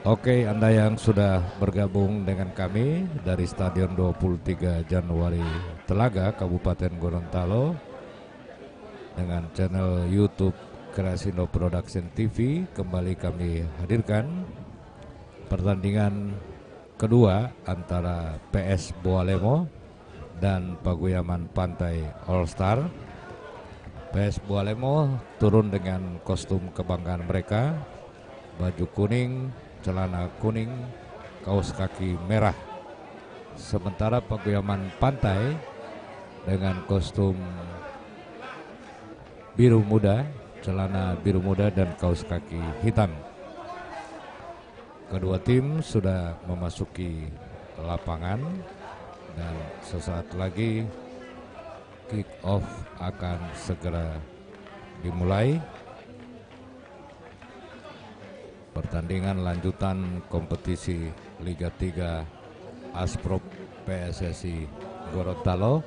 Oke, Anda yang sudah bergabung dengan kami dari Stadion 23 Januari Telaga, Kabupaten Gorontalo, dengan channel YouTube Kreasindo Production TV, kembali kami hadirkan pertandingan kedua antara PS Boalemo dan Paguyaman Pantai All Star. PS Boalemo turun dengan kostum kebanggaan mereka, baju kuning, celana kuning, kaos kaki merah. Sementara Paguyaman Pantai dengan kostum biru muda, celana biru muda dan kaos kaki hitam. Kedua tim sudah memasuki lapangan dan sesaat lagi kick off akan segera dimulai. Pertandingan lanjutan kompetisi Liga 3 Asprop PSSI Gorontalo.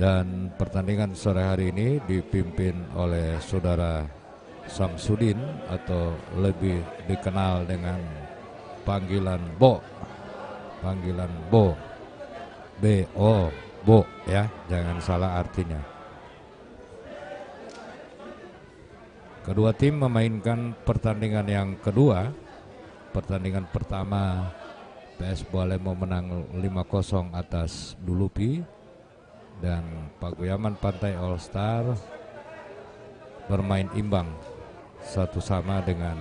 Dan pertandingan sore hari ini dipimpin oleh saudara Samsudin atau lebih dikenal dengan panggilan Bo. Panggilan Bo. B-O, Bo ya, jangan salah artinya. Kedua tim memainkan pertandingan yang kedua. Pertandingan pertama PS Boalemo menang 5-0 atas Dulupi, dan Paguyaman Pantai All Star bermain imbang 1-1 dengan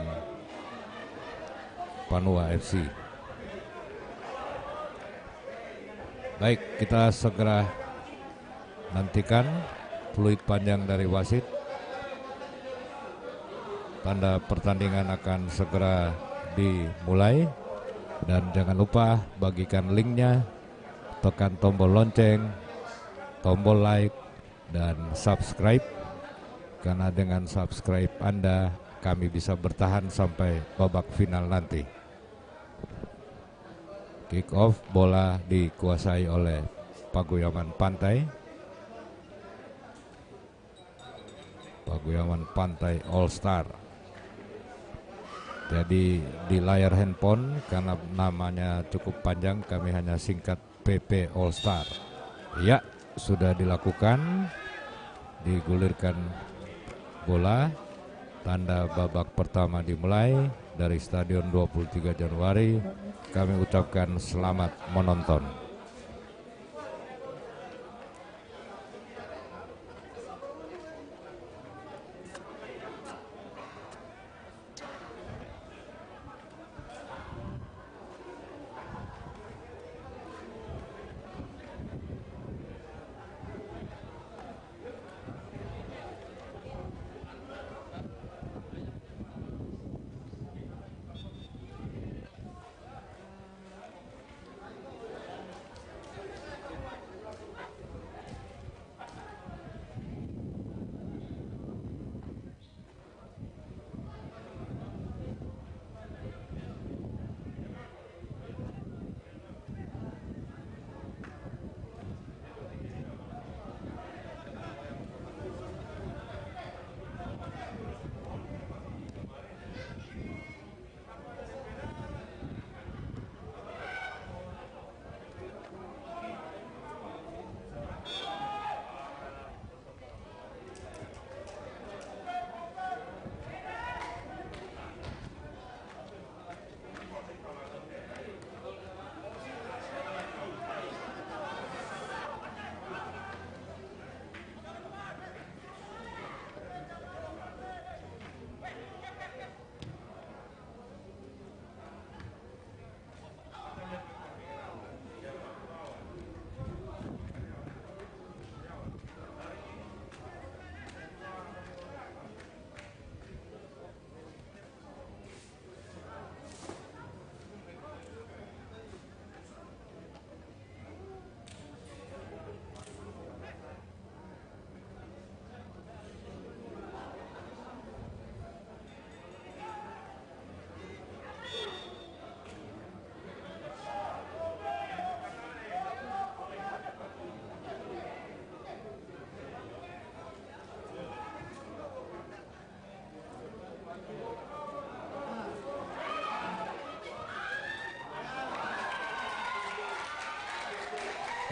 Panua FC. Baik, kita segera nantikan fluid panjang dari wasit. Tanda pertandingan akan segera dimulai, dan jangan lupa bagikan linknya, tekan tombol lonceng, tombol like, dan subscribe, karena dengan subscribe Anda kami bisa bertahan sampai babak final nanti. Kick off, bola dikuasai oleh Paguyaman Pantai. Paguyaman Pantai All Star. Jadi di layar handphone, karena namanya cukup panjang, kami hanya singkat PP All Star. Ya, sudah dilakukan. Digulirkan bola. Tanda babak pertama dimulai dari Stadion 23 Januari. Kami ucapkan selamat menonton.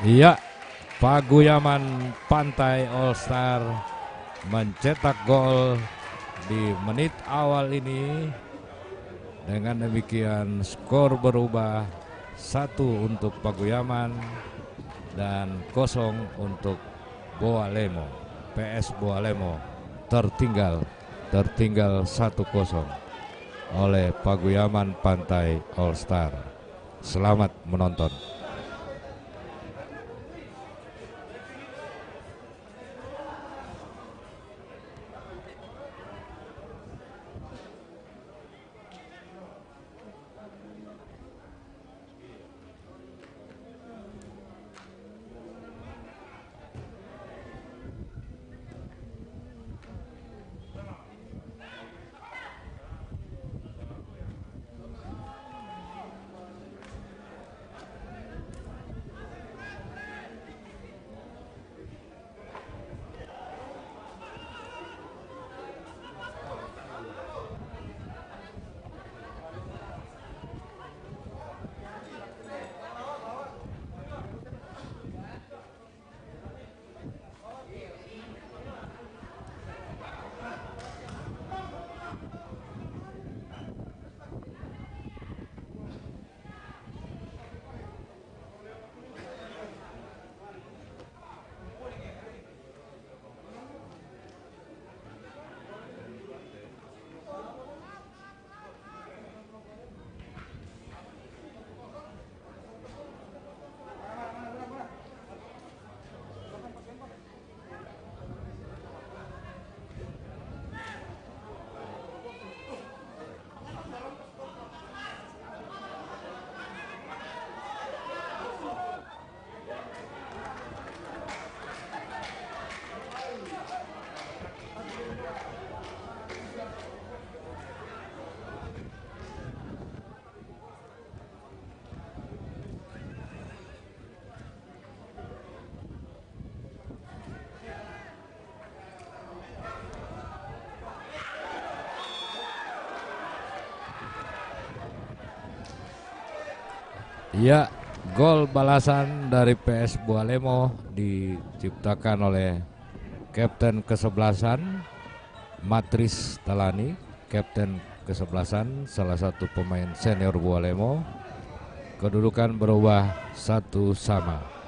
Iya, Paguyaman Pantai All Star mencetak gol di menit awal ini. Dengan demikian skor berubah 1 untuk Paguyaman dan 0 untuk Boalemo. PS Boalemo tertinggal 1-0 oleh Paguyaman Pantai All Star. Selamat menonton. Ya, gol balasan dari PS Boalemo diciptakan oleh Kapten kesebelasan Matris Talani, Kapten kesebelasan salah satu pemain senior Boalemo. Kedudukan berubah 1-1.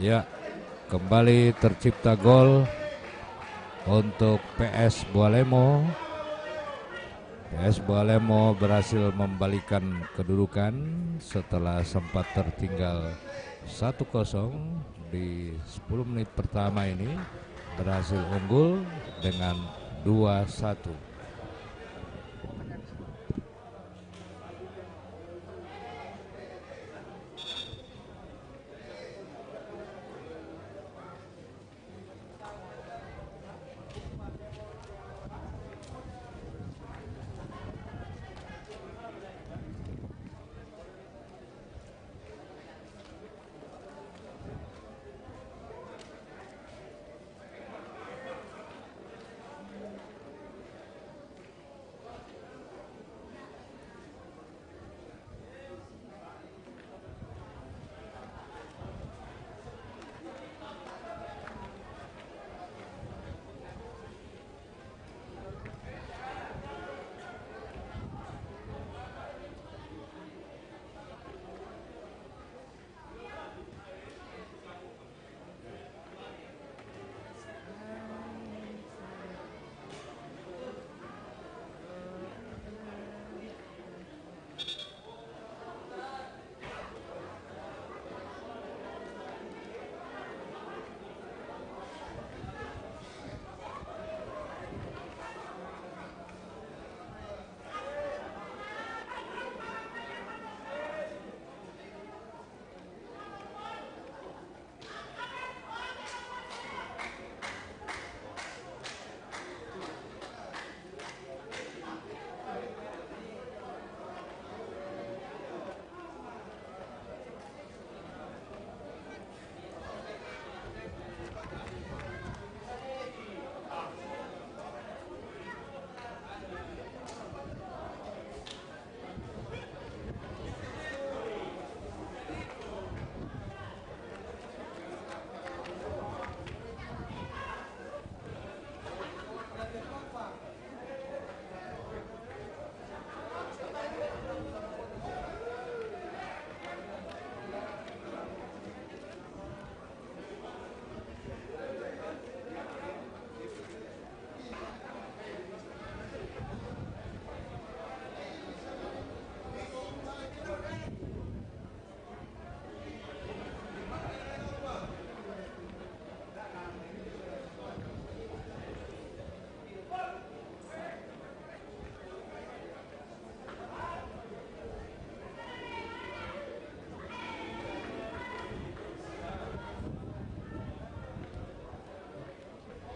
Ya, kembali tercipta gol untuk PS Bualemo. PS Bualemo berhasil membalikan kedudukan setelah sempat tertinggal 1-0 di 10 menit pertama ini, berhasil unggul dengan 2-1.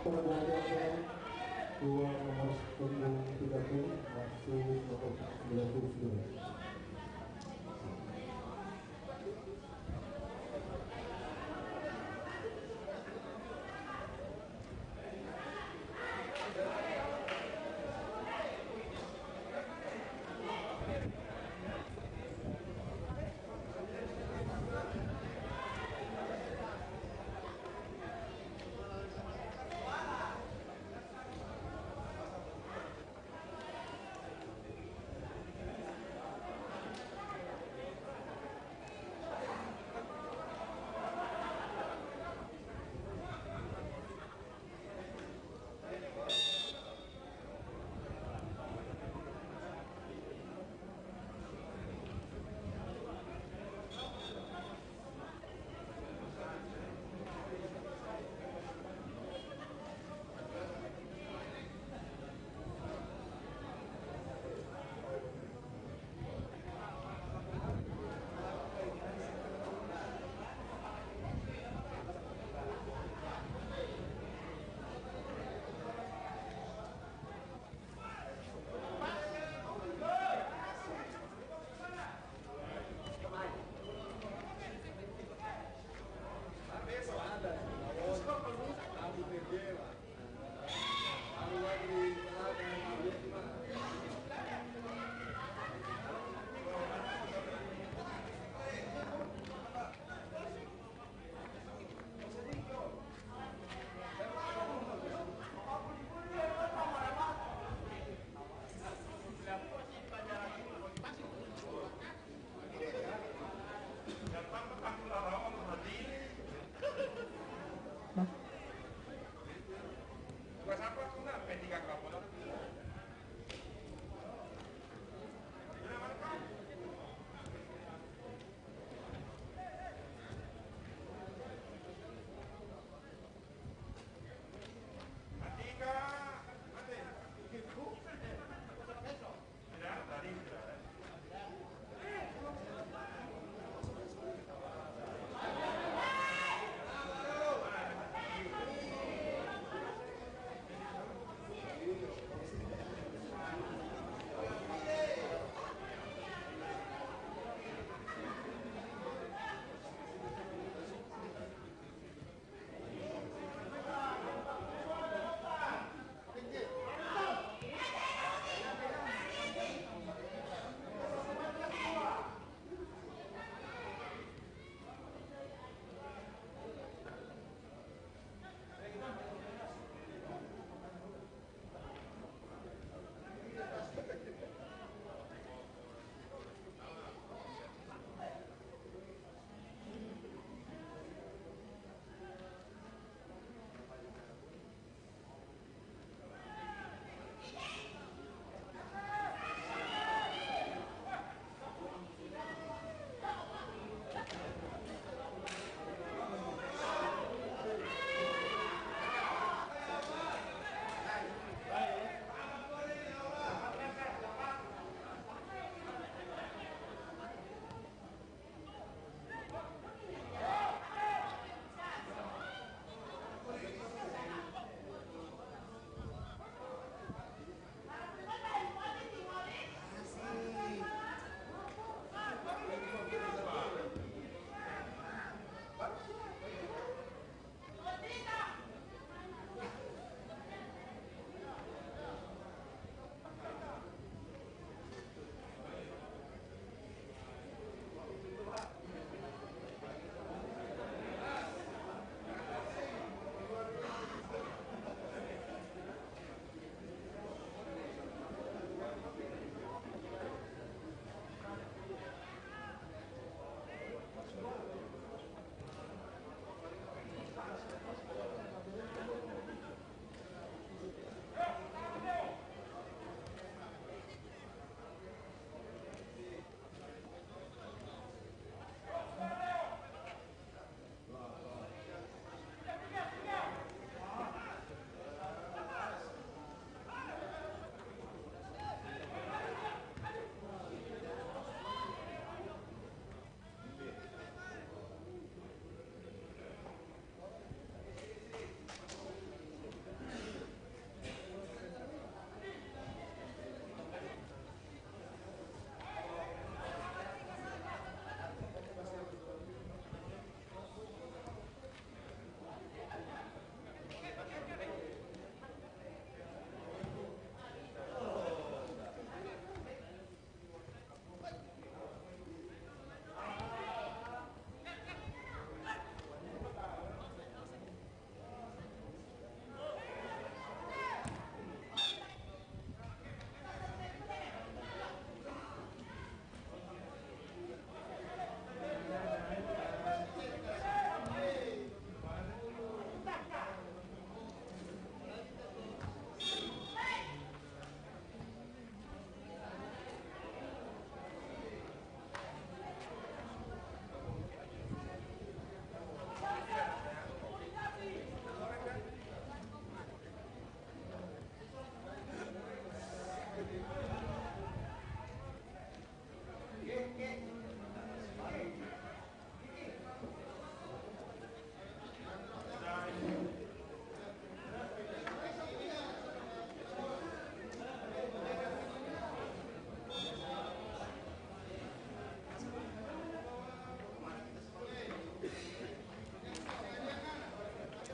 Pertandingan dua nomor punggung 30 masuk nomor 99.